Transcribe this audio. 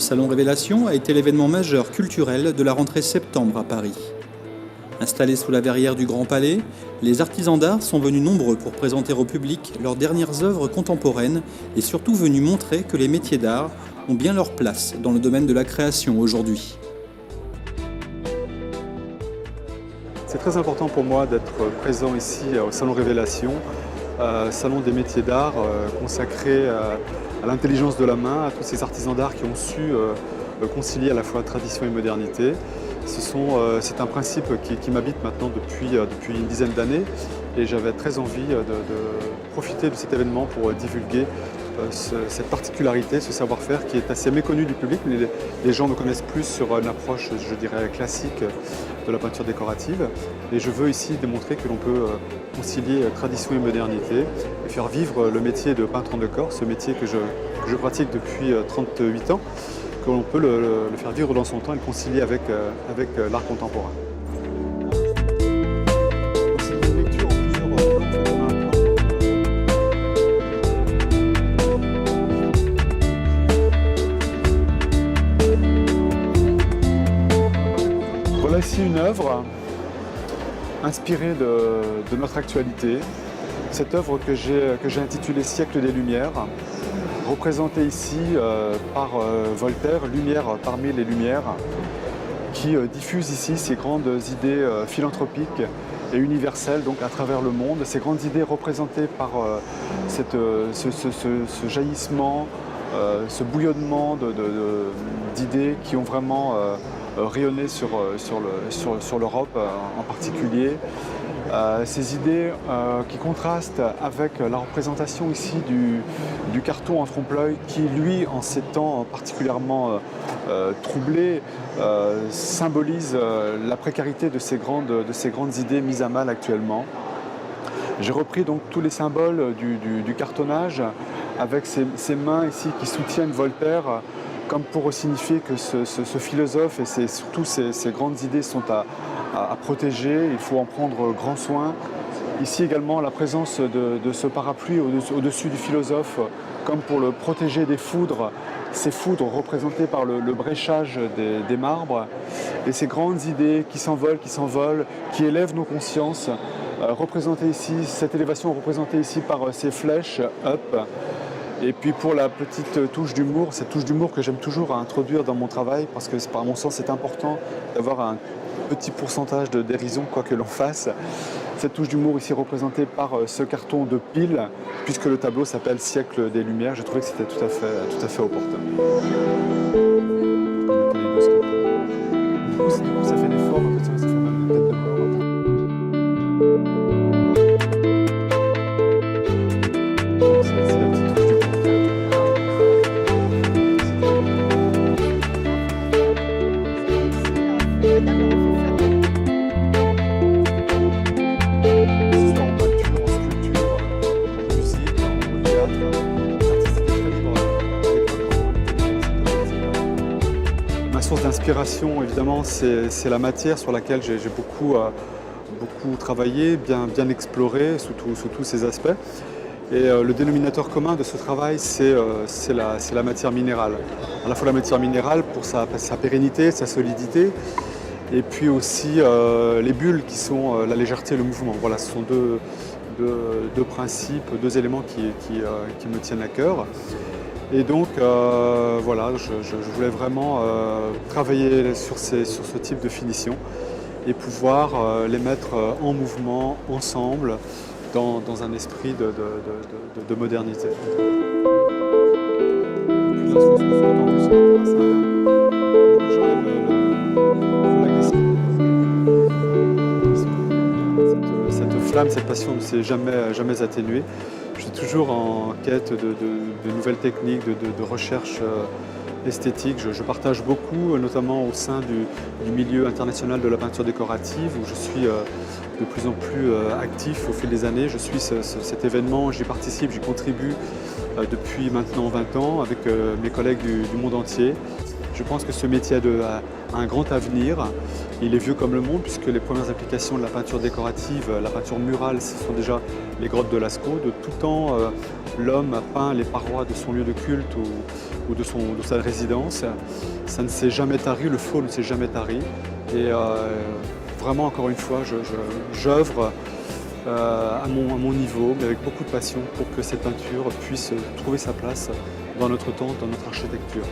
Salon Révélation a été l'événement majeur culturel de la rentrée septembre à Paris. Installés sous la verrière du Grand Palais, les artisans d'art sont venus nombreux pour présenter au public leurs dernières œuvres contemporaines et surtout venus montrer que les métiers d'art ont bien leur place dans le domaine de la création aujourd'hui. C'est très important pour moi d'être présent ici au Salon Révélation, salon des métiers d'art consacré à l'intelligence de la main, à tous ces artisans d'art qui ont su concilier à la fois tradition et modernité. C'est un principe qui m'habite maintenant depuis une dizaine d'années et j'avais très envie de profiter de cet événement pour divulguer cette particularité, ce savoir-faire qui est assez méconnu du public, mais les gens me connaissent plus sur une approche, je dirais, classique de la peinture décorative. Et je veux ici démontrer que l'on peut concilier tradition et modernité et faire vivre le métier de peintre en décor, ce métier que je pratique depuis 38 ans, que l'on peut le faire vivre dans son temps et le concilier avec l'art contemporain. Voilà ici une œuvre inspirée de notre actualité. Cette œuvre que j'ai intitulée Siècle des Lumières, représentée ici par Voltaire, Lumière parmi les Lumières, qui diffuse ici ces grandes idées philanthropiques et universelles donc à travers le monde. Ces grandes idées représentées par ce jaillissement, ce bouillonnement d'idées qui ont vraiment rayonné sur l'Europe en particulier. Ces idées qui contrastent avec la représentation ici du carton en trompe-l'œil qui, lui, en ces temps particulièrement troublés, symbolise la précarité de ces grandes idées mises à mal actuellement. J'ai repris donc tous les symboles du cartonnage avec ces mains ici qui soutiennent Voltaire, comme pour signifier que ce philosophe et surtout ces grandes idées sont à protéger, il faut en prendre grand soin. Ici également la présence de ce parapluie au-dessus du philosophe, comme pour le protéger des foudres, ces foudres représentées par le bréchage des marbres, et ces grandes idées qui s'envolent, qui élèvent nos consciences, représentées ici, cette élévation représentée ici par ces flèches up. Et puis pour la petite touche d'humour, cette touche d'humour que j'aime toujours introduire dans mon travail, parce que à mon sens c'est important d'avoir un petit pourcentage de dérision quoi que l'on fasse. Cette touche d'humour ici représentée par ce carton de pile, puisque le tableau s'appelle Siècle des Lumières, j'ai trouvé que c'était tout à fait opportun. Du coup, ça fait des formes, ça fait même une tête de mort. Ma source d'inspiration, évidemment, c'est la matière sur laquelle j'ai beaucoup travaillé, bien exploré sous tous ses aspects. Et le dénominateur commun de ce travail, c'est la matière minérale. À la fois la matière minérale pour sa pérennité, sa solidité, et puis aussi les bulles qui sont la légèreté et le mouvement. Voilà, ce sont deux principes, deux éléments qui me tiennent à cœur. Et donc voilà, je voulais vraiment travailler sur ce type de finition et pouvoir les mettre en mouvement, ensemble, dans un esprit de modernité. Cette flamme, cette passion ne s'est jamais atténuée. Je suis toujours en quête de nouvelles techniques, de recherche esthétique. Je partage beaucoup, notamment au sein du milieu international de la peinture décorative, où je suis de plus en plus actif au fil des années. Je suis cet événement, j'y participe, j'y contribue depuis maintenant 20 ans avec mes collègues du monde entier. Je pense que ce métier a un grand avenir. Il est vieux comme le monde puisque les premières applications de la peinture décorative, la peinture murale, ce sont déjà les grottes de Lascaux. De tout temps, l'homme a peint les parois de son lieu de culte ou de sa résidence. Ça ne s'est jamais tari, le flow ne s'est jamais tari. Et vraiment, encore une fois, j'œuvre à mon niveau, mais avec beaucoup de passion, pour que cette peinture puisse trouver sa place dans notre temps, dans notre architecture.